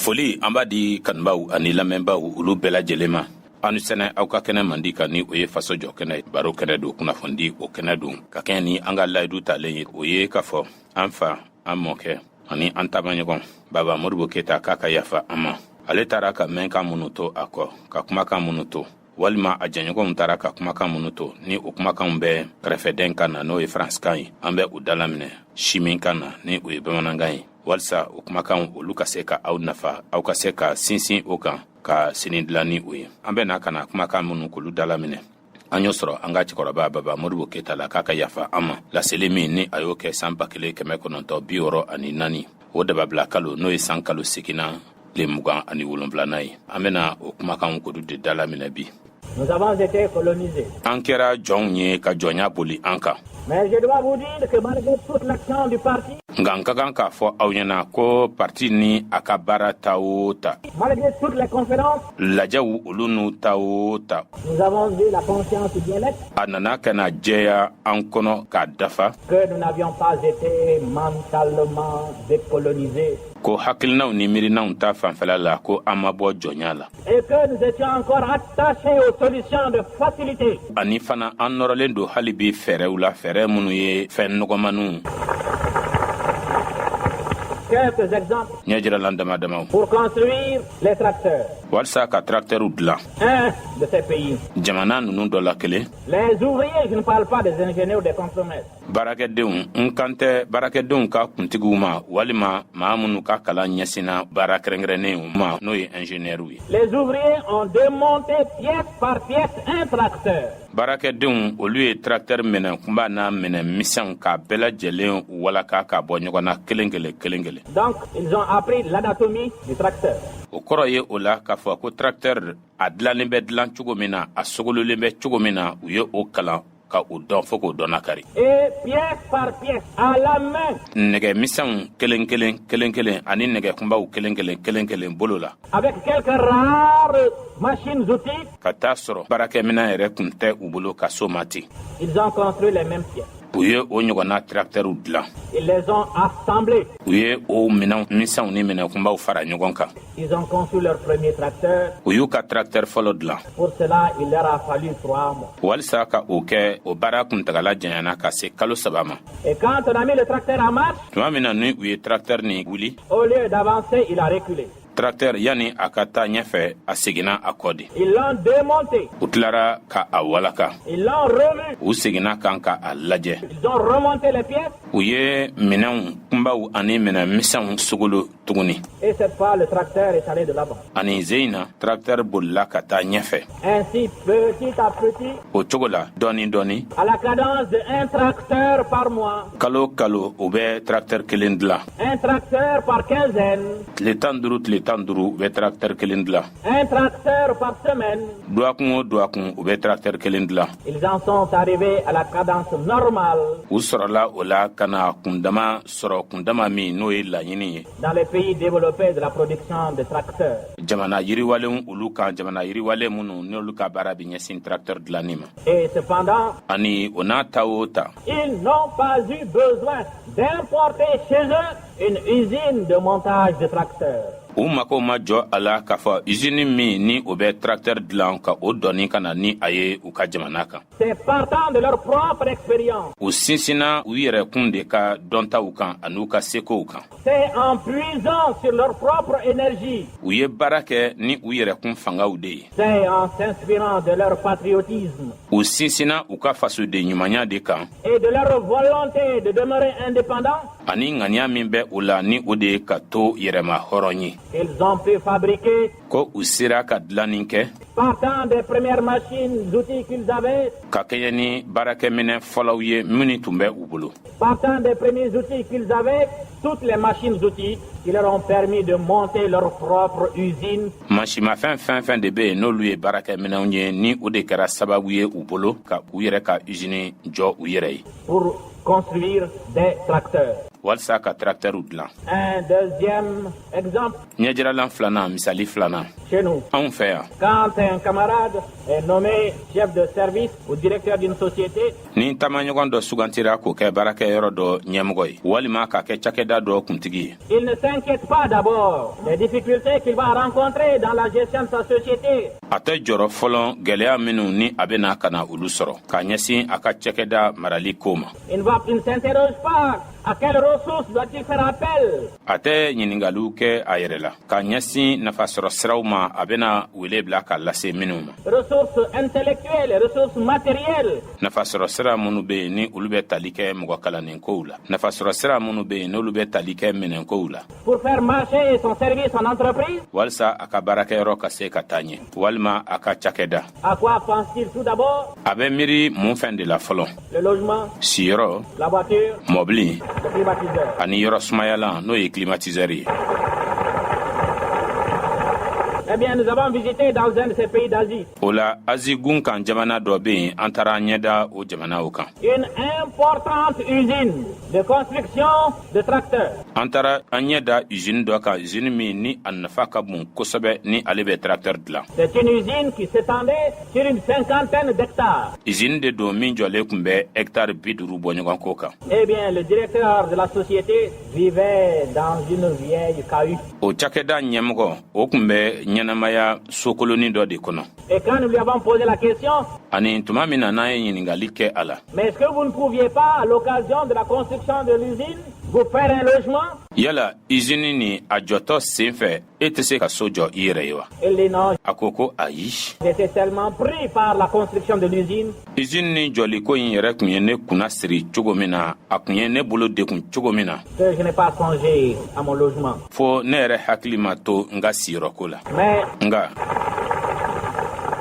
Foli an b'a di kanubaw ani lamɛnbaw olu bɛɛ lajɛlen ma. An ni sɛnɛ aw ka kɛnɛ man di ka ni o ye faso jɔ kɛnɛ baro kɛnɛ don kunnafoni o kɛnɛ don ka kɛɲɛ ni an ka layidu talen ye o ye k'a fɔ an fa an mɔkɛ ani an taamaɲɔgɔn Baba Modibo Keyita k'a ka yafa an ma. Ale taara ka mɛnkan minnu to a kɔ ka kumakan minnu to walima a jɛɲɔgɔnw taara ka kumakan minnu to ni o kumakanw bɛ kɛrɛfɛden kan na n'o ye faransikan ye an bɛ u dalaminɛ simin kan na ni o ye bamanankan ye walisa o kumakan olu ka se ka aw nafa aw ka se ka sinsin o kan ka sini dilan ni o ye an bɛ na ka na kumakan minnu k'olu dalaminɛ an y'o sɔrɔ an ka cɛkɔrɔba Baba Modibo Keyita la k'a ka yafa an ma laseli min ni a y'o kɛ san 1964 o dababila kalo n'o ye san kalo seginna le 27 ye an bɛna o kumakan k'olu de dalaminɛ bi. Nous avons été colonisés. An kɛra jɔnw ye ka jɔnya boli an kan. Mais je dois vous dire que malgré toute l'action du parti, nka n ka kan k'a fɔ aw ɲɛna ko parti ni a ka baara ta o ta malgré toutes les conférences, lajɛw olu n'u ta o ta nous avons eu la conscience bien-être a nana ka na jɛya an kɔnɔ k'a dafa que nous n'avions pas été mentalement décolonisés ko hakilinaw ni miirinaw ta fanfɛla la ko an ma bɔ jɔnya la et que nous étions encore attachés aux solutions de facilité. ani fana an nɔrɔlen don hali bi fɛɛrɛw la fɛɛrɛ minnu ye fɛn nɔgɔmaniw. Quelques exemples ɲɛjiralan dama pour construire les tracteurs. walisa ka tracteurs dilan Un de ces pays. jamana ninnu dɔ la kelen Les ouvriers, je ne parle pas des ingénieurs des contremaîtres. baarakɛdenw n kan tɛ baarakɛdenw ka kuntigiw ma walima maa minnu ka kalan ɲɛsinna baara kɛrɛnkɛrɛnnenw ma n'o ye ingénieurs ye. Les ouvriers ont démonté pièce par pièce un tracteur. baarakɛdenw olu ye tracteur minɛ kunba n'a minɛ misɛnw k'a bɛɛ lajɛlen walaka ka bɔ ɲɔgɔn na kelen kelen. Donc, ils ont appris l'anatomie du tracteur. o kɔrɔ ye o la k'a fɔ ko tracteur a dilannen bɛ dilan cogo min na a sogololen bɛ cogo min na u ye o kalan ka o dɔn fo k'o dɔn nakari. Et pièce par pièce, à la main. nɛgɛ misɛnw kelen kelen ani nɛgɛ kunbaw kelen kelen bolo la. Avec quelques rares machines outils, ka taa sɔrɔ baarakɛminɛn yɛrɛ tun tɛ u bolo ka so ma ten. ils ont construit les mêmes pièces. u ye o ɲɔgɔnna tracteurw dilan. Ils les ont assemblés. u ye o minɛnw misɛnw ni minɛn kunbaw fara ɲɔgɔn kan. Ils ont conçu leur premier tracteur. u y'u ka tracteur fɔlɔ dilan. Pour cela, il leur a fallu 3 mois. walisa ka o kɛ o baara kuntagala janyana ka se kalo 3 ma. Et quand on a mis le tracteur en marche, tuma min na ni u ye tracteur ni wuli au lieu d'avancer, il a reculé. tracteur yani a ka taa ɲɛfɛ a seginna a kɔ de. Ils l'ont démonté. u tilara ka a walaka. Ils l'ont revu. u seginna kan ka a lajɛ. Ils ont remonté les pièces. u ye minɛnw kunbaw ani minɛn misɛnw sogolo tuguni. Et cette fois, le tracteur est allé de l'avant. ani zein na tracteur bolila ka taa ɲɛfɛ. Ainsi, petit à petit, o cogo la dɔɔni à la cadence de 1 tracteur par mois, kalo u bɛ tracteur kelen dilan. 1 tracteur par quinzaine, tile 15 u bɛ tracteur kelen dilan. 1 tracteur par semaine. duwakun o duwakun u bɛ tracteur kelen dilan. Ils en sont arrivés à la cadence normale u sɔrɔla o la ka na kundama sɔrɔ kundama min n'o ye laɲini ye. dans les pays développés de la production de tracteurs. jamana yiriwalenw olu kan jamana yiriwalen minnu n'olu ka baara bɛ ɲɛsin tracteur dilanni ma. Et cependant, ani o n'a ta o ta ils n'ont pas eu besoin d'importer chez eux une usine de montage de tracteurs. u mago ma jɔ a la k'a fɔ usine min ni o bɛ tracteur dilan ka o dɔnni ka na ni a ye u ka jamana kan. C'est partant de leur propre expérience. u sinsinna u yɛrɛkun de ka dɔntaw kan an'u ka sekow kan. C'est en puisant sur leur propre énergie. u ye baara kɛ ni u yɛrɛkun fangaw de ye. C'est en s'inspirant de leur patriotisme u sinsinna u ka fasoden ɲumanya de kan. et de leur volonté de demeurer indépendants. ani ŋaniya min bɛ u la ni o de ye ka to yɛrɛma hɔrɔn ye. Ils ont pu fabriquer, ko u sera ka dilanni kɛ partant des premières machines, outils qu'ils avaient, ka kɛɲɛ ni baarakɛminɛ fɔlɔw ye minnu tun bɛ u bolo. partant des premiers outils qu'ils avaient, toutes les machines outils qui leur ont permis de monter leur propre usine. masimafɛn fɛn de bɛ yen n'olu ye baarakɛminɛw ye ni o de kɛra sababu ye u bolo ka u yɛrɛ ka usine jɔ u yɛrɛ ye. Pour construire des tracteurs. walsa ka tracteur dilan. Un deuxième exemple, ɲɛjiralan filanan misali filanan chez nous, anw fɛ yan quand un camarade est nommé chef de service ou directeur d'une société, ni taamaɲɔgɔn dɔ sugantira k'o kɛ baarakɛyɔrɔ dɔ ɲɛmɔgɔ ye walima k'a kɛ cakɛda dɔ kuntigi ye, il ne s'inquiète pas d'abord des difficultés qu'il va rencontrer dans la gestion de sa société. a tɛ jɔrɔ fɔlɔ gwɛlɛya minnu ni a bena ka na olu sɔrɔ k'a ɲɛsin a ka cakɛda marali ko ma. Il ne s'interroge pas à quelles ressources doit-il faire appel. a tɛ ɲiningaliw kɛ a yɛrɛ la k'a ɲɛsin nafasɔrɔ siraw ma a bena wele bila k'a lase minnu ma. Ressources intellectuelles, ressources matérielles. nafasɔrɔ sira minnu be yen ni olu bɛ tali kɛ mɔgɔ kalaninkow la, nafasɔrɔ sira minnu be yen n'olu bɛ tali kɛ minɛnkow la, Pour faire marcher son service en entreprise, walisa a ka baarakɛyɔrɔ ka se ka taa ɲɛ walima a ka cakɛda. à quoi pense-t-il tout d'abord? a bɛ miiri mun fɛn de la fɔlɔ? Le logement, siyɔrɔ, la voiture, mɔbili le climatiseur. ani yɔrɔ sumayalan n'o ye climatiseur ye. Eh bien, nous avons visité dans un de ces pays d'Asie o la azi gun kan jamana dɔ be yen an taara ɲɛda o jamanaw kan. une importante usine de construction de tracteurs. an taara an ɲɛda usine dɔ kan, usine min ni a nafa ka bon kosɛbɛ ni ale bɛ tracteur dilan. C'est une usine qui s'étendait sur une 50aine d'hectares. usine de don min jɔlen kun bɛ hectare 50 bɔɲɔgɔn ko kan. Eh bien, le directeur de la société vivait dans une vieille cahute. o cakɛda ɲɛmɔgɔ o kun bɛ ɲɛnamaya sokoloni dɔ de kɔnɔ. Et quand nous lui avons posé la question, ani tuma min na n'an ye ɲiningali kɛ a la, mais est-ce que vous ne pouviez pas, à l'occasion de la construction de l'usine, vous faire un logement? yala usine ni a jɔtɔ sen fɛ e tɛ se ka so jɔ i yɛrɛ ye wa? Il dit non, a ko ayi. j'étais tellement pris par la construction de l'usine usine ni jɔliko in yɛrɛ kun ye ne kunna siri cogo min na, a kun ye ne bolo dekun cogo min na, que je n'ai pas songé à mon logement. fo ne yɛrɛ hakili ma to n ka siyɔrɔko la. Mais nga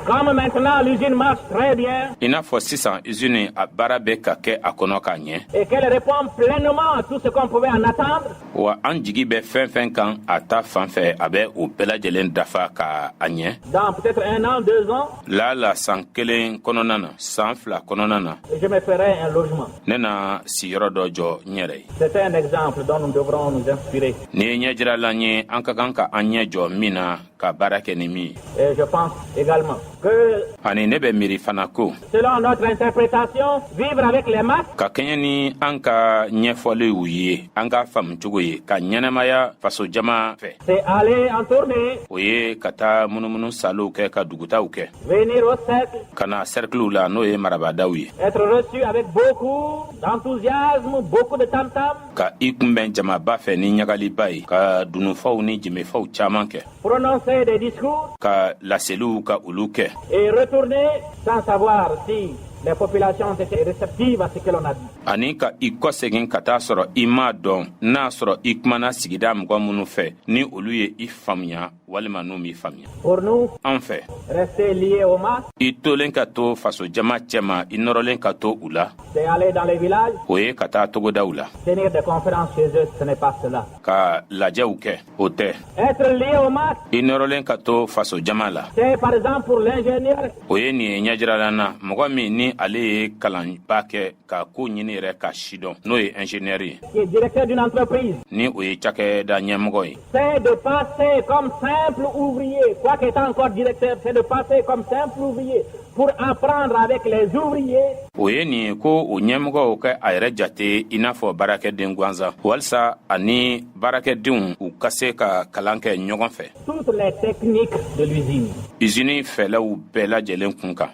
comme maintenant l'usine marche très bien i n'a fɔ sisan usine a baara bɛ ka kɛ a kɔnɔ k'a ɲɛ, et qu'elle répond pleinement à tout ce qu'on pouvait en attendre, wa an jigi bɛ fɛn fɛn kan a ta fan fɛ a bɛ o bɛɛ lajɛlen dafa ka a ɲɛ. dans peut-être 1 an, 2 ans, la san kelen kɔnɔna na, san fila kɔnɔna na, je me ferai un logement. ne na siyɔrɔ dɔ jɔ n yɛrɛ ye. C'est un exemple dont nous devrons nous inspirer. ni ye ɲɛjiralan ye an ka kan ka an ɲɛ jɔ min na ka baara kɛ ni min ye. Et je pense également que, ani ne bɛ miiri fana ko selon notre interprétation, vivre avec les masques, ka kɛɲɛ ni an ka ɲɛfɔliw ye, an ka faamucogo ye, ka ɲɛnɛmaya faso jama fɛ, c'est aller en tournée, o ye ka taa munumunu salow kɛ ka dugutaw kɛ, venir au cercle, ka na cerclew la n'o ye marabadaw ye, être reçu avec beaucoup d'enthousiasme, beaucoup de tam-tam, ka i kunbɛn jamaba fɛ ni ɲagaliba ye, ka dunufaw ni jimefaw caaman kɛ, prononcer des discours ka laseliw ka olu kɛ, et retourner sans savoir si les populations étaient réceptives à ce que l'on a dit. ani ka i kɔsegin ka taa sɔrɔ i m'a dɔn n'a sɔrɔ i kumana sigida mɔgɔ minnu fɛ ni olu ye i faamuya walima n'u m'i faamuya. Pour nous, an fɛ rester liés au masque, i tolen ka to faso jama cɛma i nɔrɔlen ka to u la, c'est aller dans les villages, o ye ka taa togodaw la tenir des conférences chez eux, ce n'est pas cela. ka lajɛw kɛ, o tɛ. Être lié au masque, i nɔrɔlen ka to faso jama la, c'est par exemple pour l'ingénieur o ye nin ye ɲɛjiralan na mɔgɔ min ni ale ye kalanba kɛ ka ko ɲini yɛrɛ ka sidɔn n'o ye ingénieur ye, qui est directeur d'une entreprise, ni o ye cakɛda ɲɛmɔgɔ ye. c'est de passer comme simple ouvrier, quoique étant encore directeur, c'est de passer comme simple ouvrier pour apprendre avec les ouvriers o ye nin ye ko o ɲɛmɔgɔw kɛ a yɛrɛ jate i n'a fɔ baarakɛden gansan, walisa ani baarakɛdenw u ka se ka kalan kɛ ɲɔgɔn fɛ toutes les techniques de l'usine. usine fɛlɛw bɛɛ lajɛlen kun kan.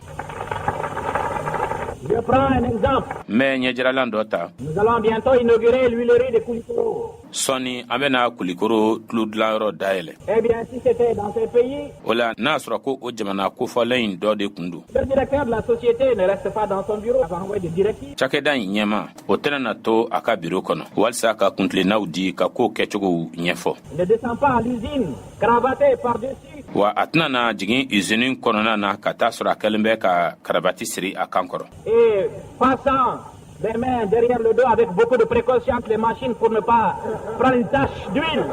Je prends un exemple. n bɛ ɲɛjiralan dɔ ta. Nous allons bientôt inaugurer l'huilerie de Koulikoro. sɔɔni an bɛna kulikoro tulo dilanyɔrɔ dayɛlɛ. Eh bien, si c'était dans ces pays, o la n'a sɔrɔ ko o jamana kofɔlen in dɔ de kun don. le directeur de la société ne reste pas dans son bureau, il va envoyer des directives. cakɛda in ɲɛma o tɛna na to a ka biro kɔnɔ walisa ka kuntilennaw di ka koo kɛcogow ɲɛfɔ, Il ne descend pas à l'usine, cravaté par-dessus. wa a tɛna na jigin usine kɔnɔna na ka taa sɔrɔ a kɛlen bɛ ka karabati siri a kan kɔrɔ, Et passant les mains derrière le dos avec beaucoup de précaution entre les machines pour ne pas prendre une tache d'huile.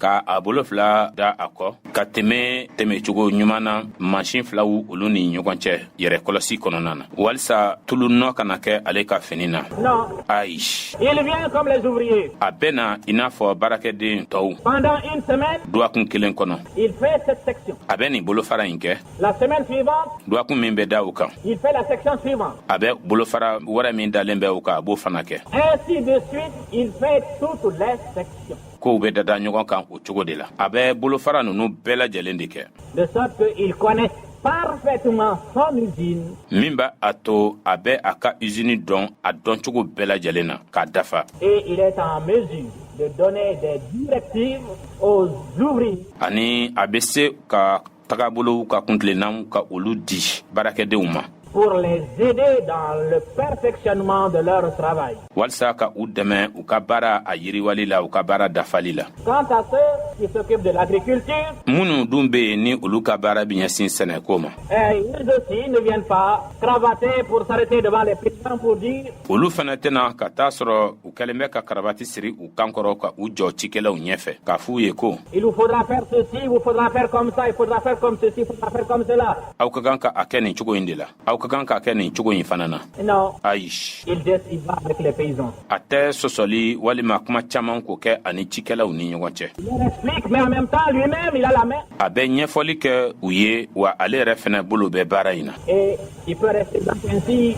ka a bolo fila da a kɔ ka tɛmɛ cogo ɲuman na mansin filaw olu ni ɲɔgɔn cɛ yɛrɛ kɔlɔsi kɔnɔna na walisa tulu nɔ kana kɛ ale ka fini na. Non. Ayi. Il vient comme les ouvriers. A bɛ na i n'a fɔ baarakɛden tɔw. Pendant une semaine. Duwakun kelen kɔnɔ. Il fait cette section. A bɛ nin bolofara in kɛ. La semaine suivante. Duwakun min bɛ da o kan. Il fait la section suivante. A bɛ bolofara wɛrɛ min dalen bɛ o kan a b'o fana kɛ. Ainsi de suite, il fait toutes les sections. Kow bɛ dada ɲɔgɔn kan o cogo de la. A bɛ bolofara ninnu bɛɛ lajɛlen de kɛ. De sorte qu'il connaît parfaitement son usine. Min b'a a to a bɛ a ka usine dɔn a dɔn cogo bɛɛ lajɛlen na k'a dafa. Et il est en mesure de donner des directives aux ouvriers. Ani a bɛ se ka tagabolow ka kuntilennanw ka olu di baarakɛdenw ma. Pour les aider dans le perfectionnement de leur travail. Walsa ka u dɛmɛ u ka baara a yiriwali la u ka baara dafali la. Quant à ceux qui s'occupent de l'agriculture, minnu dun bɛ yen ni olu ka baara bɛ ɲɛsin sɛnɛko ma. Ils aussi ne viennent pas cravater pour s'arrêter devant les paysans pour dire. Olu fana tɛna ka taa sɔrɔ u kɛlen bɛ ka karabati siri u kan kɔrɔ ka u jɔ cikɛlaw ɲɛfɛ k'a f'u ye ko. Il vous faudra faire ceci, il vous faudra faire comme ça, il faudra faire comme ceci, il faudra faire comme cela. Aw ka kan ka a kɛ nin cogo in de la. Aw ka kan ka kɛ nin cogo in fana na. Non. Ayi. Il va avec les paysans. A tɛ sɔsɔli walima kuma caman k'o kɛ ani cikɛlaw ni ɲɔgɔn cɛ. Il leur explique, mais en même temps, lui-même, il a la main. A bɛ ɲɛfɔli kɛ u ye wa ale yɛrɛ fana bolo bɛ baara in na. Et il peut rester ainsi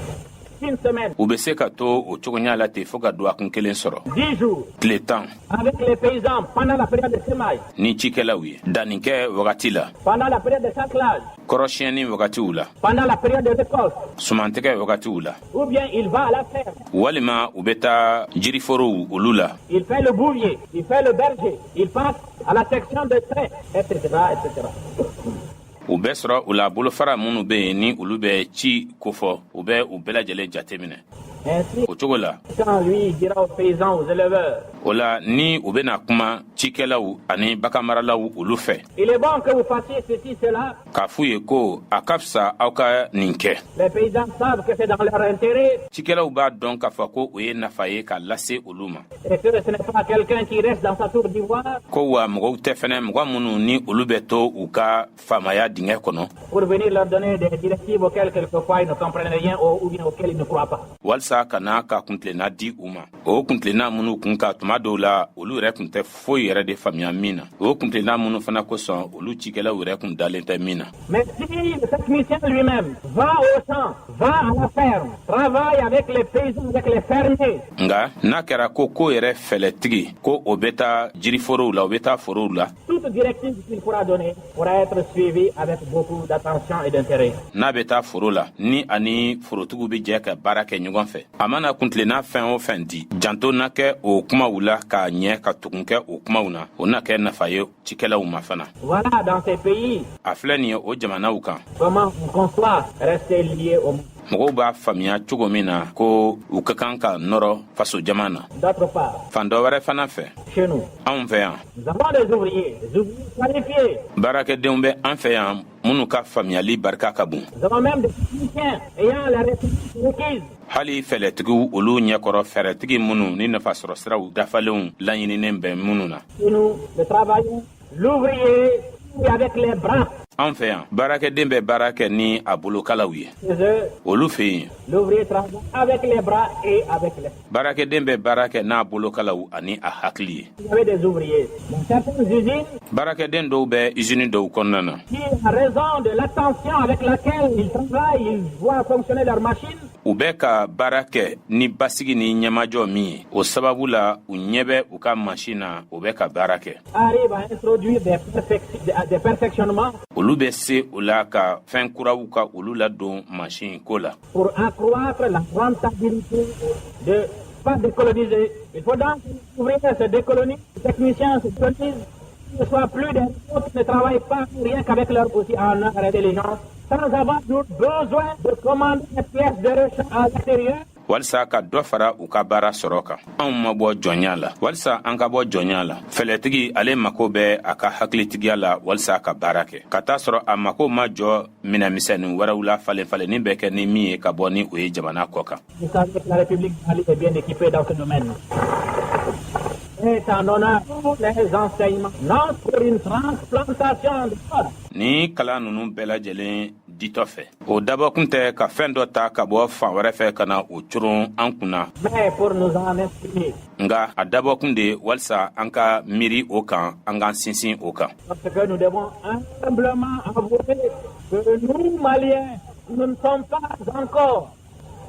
une semaine. U bɛ se ka to o cogoya la ten fo ka duwakun kelen sɔrɔ. 10 jours. Tile 10. Avec les paysans pendant la période de semaille. Ni cikɛlaw ye. Dannikɛ wagati la. Pendant la période de sarclage. Kɔrɔsiɲɛni wagatiw la. Pendant la période de récolte. Sumantigɛ wagatiw la. Ou bien il va à la ferme. Walima u bɛ taa jiriforow olu la. Il fait le bouvier, il fait le berger, il passe à la section de trait, etc., etc. U bɛ sɔrɔ u la bolofara minnu bɛ yen ni olu bɛ ci kofɔ u bɛ u bɛɛ lajɛlen jateminɛ. Ainsi, o cogo la. quand lui dira aux paysans, aux éleveurs, o la ni u bɛna kuma cikɛlaw ani baganmaralaw olu fɛ. il est bon que vous fassiez ceci, cela. K'a f'u ye ko a ka fisa aw ka nin kɛ. Les paysans savent que c'est dans leur intérêt. Cikɛlaw b'a dɔn k'a fɔ ko o ye nafa ye k'a lase olu ma. Et que ce n'est pas quelqu'un qui reste dans sa tour d'ivoire. Ko wa mɔgɔw tɛ fɛnɛ mɔgɔ minnu ni olu bɛ to u ka faamaya dingɛ kɔnɔ. Pour venir leur donner des directives auxquelles quelquefois ils ne comprennent rien ou bien auxquelles ils ne croient pas. Walsa kana ka kuntilenna di u ma. O kuntilenna minnu kun ka tuma dɔw la olu yɛrɛ kun tɛ foyi yɛrɛ de faamuya min na. O kuntilenna minnu fana kosɔn olu cikɛlaw yɛrɛ kun dalen tɛ min na. Mais si le technicien lui-même va au champ, va à la ferme, travaille avec les paysans, avec les fermiers. Nga n'a kɛra ko yɛrɛ fɛlɛtigi ko o bɛ taa jiriforow la o bɛ taa forow la. Toute directive qu'il pourra donner pourra être suivie avec beaucoup d'attention et d'intérêt. N'a bɛ taa foro la ni ani forotigiw bɛ jɛ ka baara kɛ ɲɔgɔn fɛ. A mana kuntilenna fɛn o fɛn di janto na kɛ o kumaw la k'a ɲɛ ka tugun kɛ o kumaw na o na kɛ nafa ye cikɛlaw ma fana. Voilà dans ces pays. A filɛ nin ye o jamanaw kan. Comment on conçoit rester lié au monde. Mɔgɔw b'a faamuya cogo min na ko u ka kan ka nɔrɔ faso jama na. D'autre part, fan dɔ wɛrɛ fana fɛ. Chez nous, anw fɛ yan. Nous avons des ouvriers qualifiés. Baarakɛdenw bɛ an fɛ yan minnu ka faamuyali barika ka bon. Nous avons même des techniciens ayant la réponse requise. Hali fɛlɛtigiw olu ɲɛkɔrɔ fɛɛrɛtigi minnu ni nafasɔrɔ siraw dafalenw laɲininen bɛ minnu na. Nous, le travaillons, l'ouvrier avec les bras. An fɛ yan baarakɛden bɛ baara kɛ ni a bolokalaw ye. Olu fɛ yen. L'ouvrier travaille avec les bras et avec les. Baarakɛden bɛ baara kɛ n'a bolokalaw ani a hakili ye. Il y avait des ouvriers dans certaines usines. Baarakɛden dɔw bɛ usine dɔw kɔnɔna na. Qui, à raison de l'attention avec laquelle ils travaillent, ils voient fonctionner leur machine. U bɛ ka baara kɛ ni basigi ni ɲɛmajɔ min ye o sababu la u ɲɛ bɛ u ka machine na u bɛ ka baara kɛ. Arrive à introduire des perfectionnements. Olu bɛ se o la ka fɛn kuraw ka olu ladon machine ko la. Pour accroître la rentabilité de pas décoloniser. Il faut donc que les ouvriers se décolonisent, les techniciens se décolonisent, ne soient plus des gens qui ne travaillent pas rien qu'avec leur aussi en intelligence, sans avoir besoin de commander des pièces de recherche à l'extérieur. Walsa ka dɔ fara u ka baara sɔrɔ kan. Anw ma bɔ jɔnya la. Walsa an ka bɔ jɔnya la. Fɛlɛtigi ale mako bɛ a ka hakilitigiya la walsa a ka baara kɛ. Ka taa sɔrɔ a mako ma jɔ minɛmisɛnnin wɛrɛw la falen-falennin bɛ kɛ ni min ye ka bɔ ni o ye jamana kɔ kan. Vous savez que la République est bien équipée dans ce domaine. est en honneur tous les enseignements, non pour une transplantation de corps. Ni kala nunu bɛɛ lajɛlen ditɔ fɛ o dabɔ kun tɛ ka fɛn dɔ ta ka bɔ fan wɛrɛ fɛ ka na o curun an kunna, mais pour nous en inspirer. nga a dabɔ kun de walisa an ka miiri o kan, an k'an sinsin o kan. Parce que nous devons humblement avouer que nous, Maliens, nous ne sommes pas encore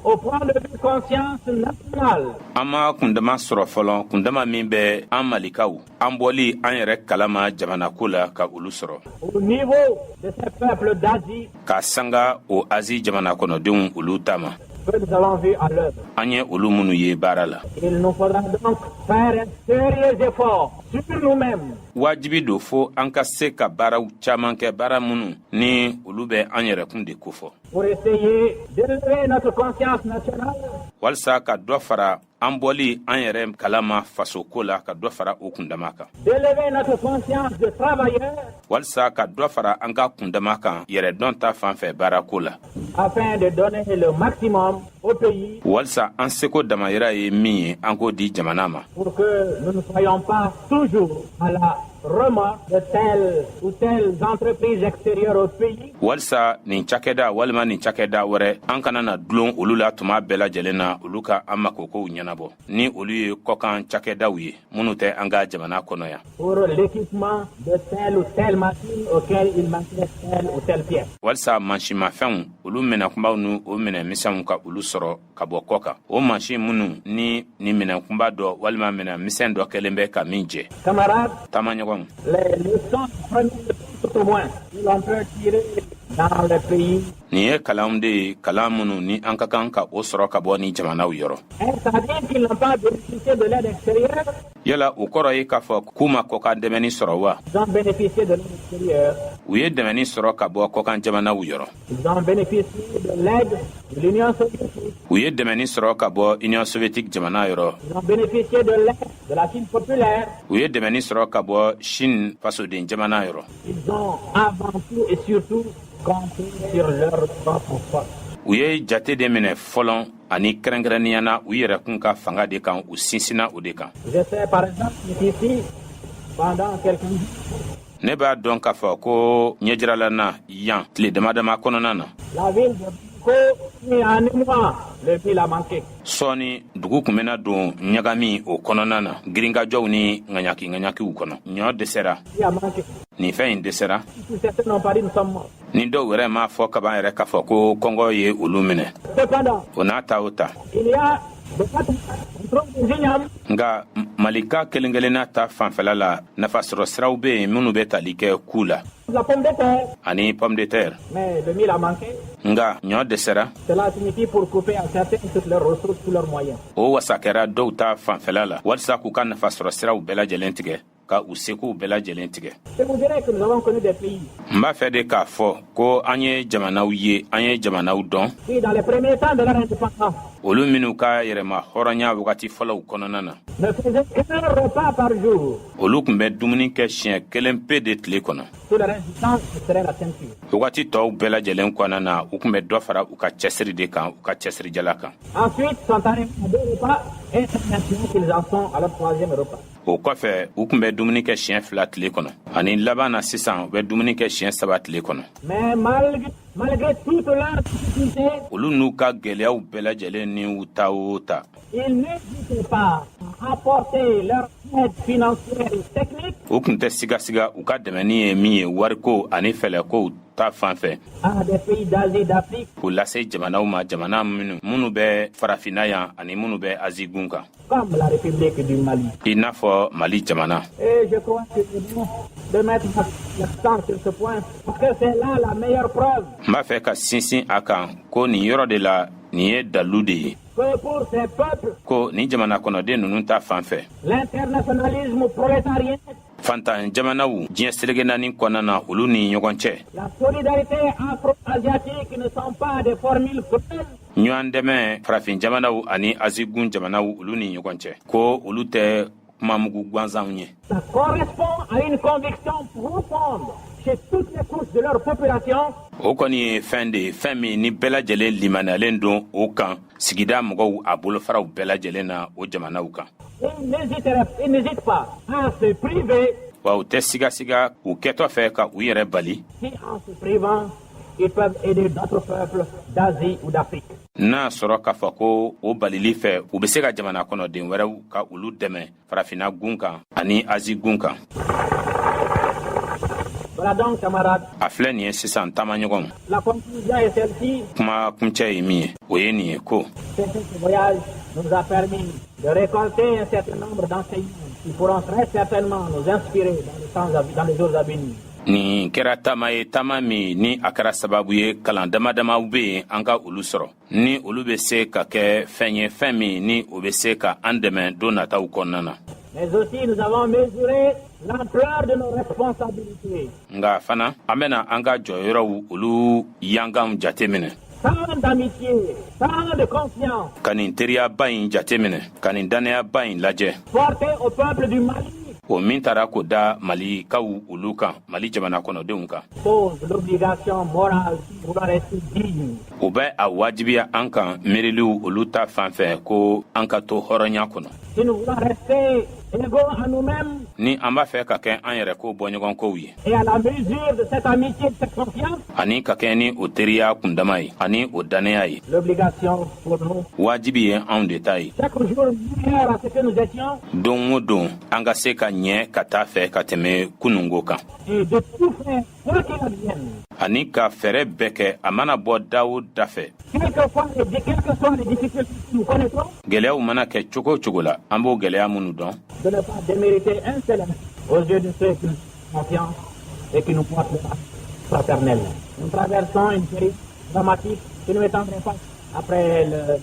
au point de vue conscience nationale. An ma kundama sɔrɔ fɔlɔ, kundama min bɛ an malikaw an bɔli an yɛrɛ kalama jamanako la ka olu sɔrɔ. Au niveau de ces peuples d'Asie Ka sanga o Azi jamana kɔnɔdenw olu tama. que nous avons vu à l'œuvre. An ye olu minnu ye baara la. Il nous faudra donc faire un sérieux effort sur nous-mêmes Wajibi do fo an ka se ka baaraw caman kɛ, baara minnu ni olu bɛ an yɛrɛkun de kofɔ. pour essayer d'élever notre conscience nationale Walisa ka dɔ fara an bɔli an yɛrɛ kalama fasoko la, ka dɔ fara o kundama kan. d'élever notre conscience de travailleurs Walisa ka dɔ fara an ka kundama kan yɛrɛdɔn ta fan fɛ baarako la. afin de donner le maximum au pays Walisa an seko damayira ye min ye an k'o di jamana ma. pour que nous ne soyons pas toujours à la remorque de telle ou telle entreprise extérieure au pays. Walisa nin cakɛda walima nin cakɛda wɛrɛ an kana na dulon olu la tuma bɛɛ lajɛlen na, olu ka an makokow ɲɛnabɔ ni olu ye kɔkan cakɛdaw ye minnu tɛ an ka jamana kɔnɔ yan. Pour l'équipement de telle ou telle machine auquel il manquait telle ou telle pièce. Walisa mansimafɛnw olu minɛkunbaw ni o minɛmisɛnw ka olu sɔrɔ ka bɔ kɔ kan. O mansin minnu ni minɛkunba dɔ walima minɛmisɛn dɔ kɛlen bɛ ka min jɛ. Camarades, Tamaɲɔgɔnw, les leçons premières tout au moins que l'on peut tirer dans le pays. nin ye kalanw de ye, kalan minnu ni an ka kan ka o sɔrɔ ka bɔ ni jamanaw yɔrɔ. Est-ce à dire qu'ils n'ont pas bénéficié de l'aide extérieure? Yala o kɔrɔ ye k'a fɔ k'u ma kɔkan dɛmɛni sɔrɔ wa? Ils ont bénéficié de l'aide extérieure. U ye dɛmɛni sɔrɔ ka bɔ kɔkan jamanaw yɔrɔ. Ils ont bénéficié de l'aide de l'Union soviétique. U ye dɛmɛni sɔrɔ ka bɔ Union soviétique jamana yɔrɔ. Ils ont bénéficié de l'aide de la Chine populaire. U ye dɛmɛni sɔrɔ ka bɔ Chine fasoden jamana yɔrɔ. Ils ont avant tout et surtout compté sur leur propre force. U ye jate de minɛ fɔlɔ ani kɛrɛnkɛrɛnniyana u yɛrɛ kun ka fanga de kan, u sinsina o de kan. Je sais par exemple qu'ici, pendant quelques minutes, Ne b'a dɔn k'a fɔ ko ɲɛjirala na yan tile damadama kɔnɔna na la ville de Bamako est en émoi. Le ville a manqué. sɔɔni dugu kun bɛna don ɲagami o kɔnɔna na, girinkajɔw ni ŋaɲakiw kɔnɔ. Ɲɔ dɛsɛra, Il a manqué. nin fɛn in dɛsɛra. Si certains n'ont pas dit, nous sommes morts. Ni dɔw yɛrɛ m'a fɔ kaban yɛrɛ k'a fɔ ko kɔngɔ ye olu minɛ. Cependant, O n'a ta o ta. il y a des patrouilles, on trouve des ignames. Nga malika kelen kelenna ta fanfɛla la nafasɔrɔ siraw bɛ yen minnu bɛ tali kɛ ku la La pomme de terre, ani pomme de terre. mais le mil a manqué. Nga ɲɔ dɛsɛra, Cela signifie pour couper à certains toutes leurs ressources, tous leurs moyens. o wasa kɛra dɔw ta fanfɛla la walisa k'u ka nafasɔrɔ siraw bɛɛ lajɛlen tigɛ ka u sekow bɛɛ lajɛlen tigɛ. Je vous dirais que nous avons connu des pays N b'a fɛ de k'a fɔ ko an ye jamanaw ye, an ye jamanaw dɔn, qui, dans les premiers temps de leur indépendance, olu minnu ka yɛrɛma hɔrɔnya wagati fɔlɔw kɔnɔna na ne faisaient qu'un repas par jour. olu kun bɛ dumuni kɛ siɲɛ kelen pe de tile kɔnɔ. Tout le reste du temps, ce serait la ceinture. Wagati tɔw bɛɛ lajɛlen kɔnɔna na u kun bɛ dɔ fara u ka cɛsiri de kan, u ka cɛsirijala kan. Ensuite, sont arrivés à 2 repas et maintenant qu'ils en sont à leur 3e repas. O kɔfɛ u kun bɛ dumuni kɛ siɲɛ 2 tile kɔnɔ, ani laban na sisan u bɛ dumuni kɛ siɲɛ 3 tile kɔnɔ. Mais malgré toute leur difficulté, Olu n'u ka gwɛlɛyaw bɛɛ lajɛlen ni u ta o ta, ils n'hésitaient pas à apporter leur aide financière et technique u kun tɛ sigasiga u ka dɛmɛni ye min ye wariko ani fɛlɛkow ta fan fɛ à des pays d'Asie, d'Afrique, k'u lase jamanaw ma, jamana minnu bɛ farafinna yan ani minnu bɛ Azi gun kan, comme la République du Mali. i n'a fɔ Mali jamana. Et je crois que c'est bon de mettre l'accent sur ce point, parce que c'est là la meilleure preuve N b'a fɛ ka sinsin a kan ko nin yɔrɔ de la nin ye dalu de ye que pour ces peuples, ko nin jamana kɔnɔden ninnu ta fan fɛ l'internationalisme prolétarien, fantan jamanaw diɲɛ selege naani kɔnɔna na olu ni ɲɔgɔn cɛ la solidarité afro-asiatique ne sont pas des formules communes. ɲɔgɔn dɛmɛ farafin jamanaw ani Azigun jamanaw olu ni ɲɔgɔn cɛ ko olu tɛ kumamugu gansanw ye. Ça correspond à une conviction profonde chez toutes les couches de leur population O kɔni ye fɛn de ye, fɛn min ni bɛɛ lajɛlen limaniyalen don o kan sigida mɔgɔw a bolofaraw bɛɛ lajɛlen na o jamanaw kan. Et ils n'hésitent pas à se priver. wa u tɛ sigasiga u kɛtɔ fɛ ka u yɛrɛ bali Si en se privant, ils peuvent aider d'autres peuples d'Asie ou d'Afrique. n'a sɔrɔ k'a fɔ ko o balili fɛ u be se ka jamana kɔnɔden wɛrɛw ka olu dɛmɛ farafina gun kan ani azi gun kan. Voilà donc, camarades. a filɛ nin ye sisan taamaɲɔgɔn La conclusion est celle-ci. kuma kuncɛ ye min ye o ye nin ye ko Ce voyage nous a permis de récolter un certain nombre d'enseignements qui pourront très certainement nous inspirer dans les jours à venir. nin kɛra taama ye taama min ni a kɛra sababu ye kalan dama damaw be yen an ka olu sɔrɔ ni olu be se ka kɛ fɛn ye fɛn min ni o be se ka an dɛmɛ don nataw kɔnɔna na. Mais aussi nous avons mesuré l'ampleur de nos responsabilités. nga fana an bena an ka jɔyɔrɔw olu yanganw jate minɛ Tant d'amitié, tant de confiance ka nin teriyaba ɲi jate minɛ ka nin dannayaba ɲi lajɛ portée au peuple du Mali o min tara k'o da malikaw olu kan mali jamana kɔnɔdenw kan pose l'obligation morale de vouloir rester digne. o bɛ a wajibiya an kan miiriliw olu ta fan fɛ ko an ka to hɔrɔnya kɔnɔ Si nous voulons rester égaux à nous-mêmes ni an b'a fɛ ka kɛ an yɛrɛ ko bɔɲɔgɔnkow ye et à la mesure de cette amitié, de cette confiance, ani ka kɛ ni o teriya kundama ye ani o dannaya ye l'obligation pour nous, wajibi ye anw de ta ye chaque jour meilleur à ce que nous étions, don o don an ka se ka ɲɛ ka taa fɛ ka tɛmɛ kunungo kan et de tout faire quoi qu'il advienne. ani ka fɛrɛ bɛɛ kɛ a mana bɔ da o da fɛ Quelles que soient les difficultés que nous connaissons, gwɛlɛyaw mana kɛ cogo o cogo la an b'o gwɛlɛya minnu dɔn de ne pas démériter un seul instant aux yeux de ceux qui nous font confiance et qui nous portent le pas fraternel. Nous traversons une période dramatique qui ne m'étendrait pas après le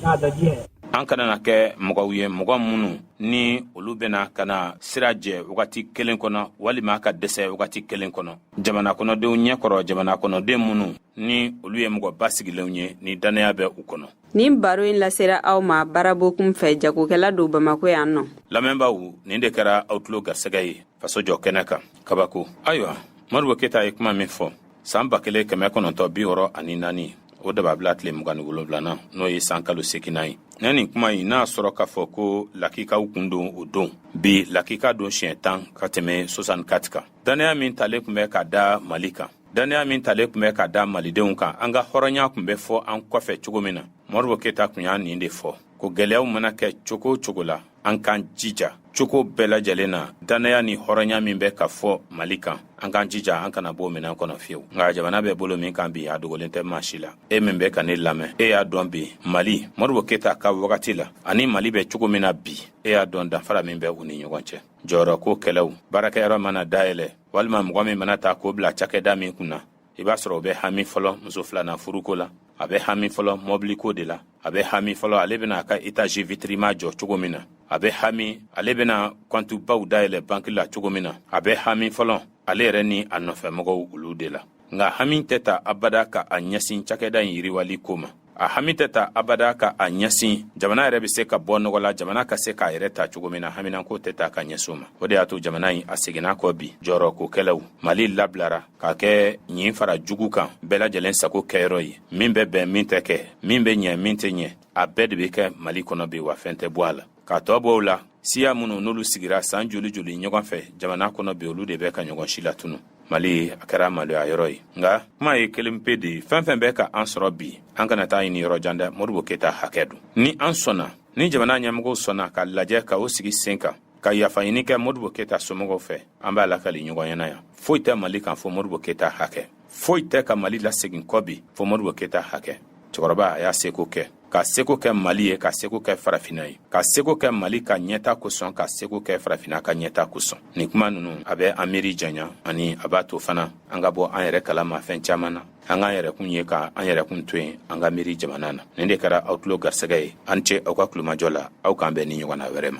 cas de guerre. an kana na kɛ mɔgɔw ye mɔgɔ minnu ni olu bena kana sira jɛ wagati kelen kɔnɔ walima ka dɛsɛ wagati kelen kɔnɔ jamana kɔnɔdenw ɲɛkɔrɔ jamana kɔnɔden minnu ni olu ye mɔgɔ basigilenw ye ni dannaya bɛ u kɔnɔ. nin baro in lasera aw ma barabokun fɛ jagokɛla don Bamako yan nɔ. lamɛnbaw nin de kɛra aw tulo garisɛgɛ ye faso jɔ kɛnɛ kan kabako ayiwa moribo keta ye kuma min fɔ san 1964 o dababila tile 27nan n'o ye san kalo 8nan ye ne nin kuma in n'a sɔrɔ k'a fɔ ko lakikaw kun don o don bi lakika don siɲɛ 10 ka tɛmɛ 64 kan dannaya min talen kun bɛ ka da mali kan dannaya min talen kun bɛ ka da malidenw kan an ka hɔrɔnya kun bɛ fɔ an kɔfɛ cogo min na moribo keta kun y'a nin de fɔ ko gwɛlɛyaw mana kɛ cogo o cogo la an k'an jija cogo bɛɛ lajɛlen na dannaya ni hɔrɔnya min bɛ ka fɔ mali kan an k'an jija an kana bɔ minɛn kɔnɔ fiyewu nka jamana bɛ bolo min kan bi a dogolen tɛ maa si la e min bɛ ka ne lamɛn e y'a dɔn bi mali moribo keta ka wagati la ani mali bɛ cogo min na bi e y'a dɔn danfara min bɛ u ni ɲɔgɔn cɛ jɔyɔrɔ ko kɛlɛw baarakɛyɔrɔ mana dayɛlɛ walima mɔgɔ min mana ta k'o bila cakɛda min kunna i b'a sɔrɔ o bɛ hami fɔlɔ muso filanan furuko la a bɛ hami fɔlɔ mɔbiliko de la a bɛ hami fɔlɔ ale bɛna a ka etazi vitrima jɔ cogo min na a bɛ hami ale bɛna kɔntubaw dayɛlɛ banki la cogo min na a bɛ hami fɔlɔ ale yɛrɛ ni a nɔfɛmɔgɔw olu de la nka hami tɛ ta abada ka a ɲɛsin cakɛda in yiriwali ko ma a hami tɛ ta abada ka a ɲɛsin jamana yɛrɛ bɛ se ka bɔ nɔgɔ la jamana ka se k'a yɛrɛ ta cogo min na haminako tɛ ta ka ɲɛsin o ma o de y'a to jamana in a seginna kɔ bi jɔyɔrɔkokɛlaw mali labilara k'a kɛ ɲin fara jugu kan bɛɛ lajɛlen sago kɛyɔrɔ ye min bɛ bɛn min tɛ kɛ min bɛ ɲɛ min tɛ ɲɛ a bɛɛ de bɛ kɛ mali kɔnɔ bi wa fɛn tɛ bɔ a la k'a tɔ bɔ o la siya minnu n'olu sigira san joli joli ɲɔgɔn fɛ jamana kɔnɔ bi olu de bɛ ka ɲɔgɔn si latunu mali a kɛra maloya yɔrɔ ye nka kuma ye kelen pe de fɛn fɛn bɛ ka an sɔrɔ bi an kana taa ɲini yɔrɔ jan dɛ moribo keta hakɛ don ni an sɔnna ni jamana ɲɛmɔgɔw sɔnna ka lajɛ ka o sigi sen kan ka yafa ɲini kɛ moribo keta somɔgɔw fɛ an b'a lakali ɲɔgɔn ɲɛna yan foyi tɛ mali kan fɔ moribo keta hakɛ foyi tɛ ka mali lasegin kɔ bi fɔ moribo keta hakɛ cɛkɔrɔba a y'a seko kɛ ka seko kɛ mali ye ka seko kɛ farafina ye ka seko kɛ mali ka ɲɛta kosɔn ka seko kɛ farafina ka ɲɛta kosɔn nin kuma nunu a bɛ an miiri janya ani a b'a to fana an ka bɔ an yɛrɛ kalama fɛn caman na an k'an yɛrɛkun ye ka an yɛrɛkun to yen an ka miiri jamana na nin de kɛra aw tulo garisɛgɛ ye an ce aw ka kulumajɔ la aw k'an bɛn ni ɲɔgɔn na wɛrɛ ma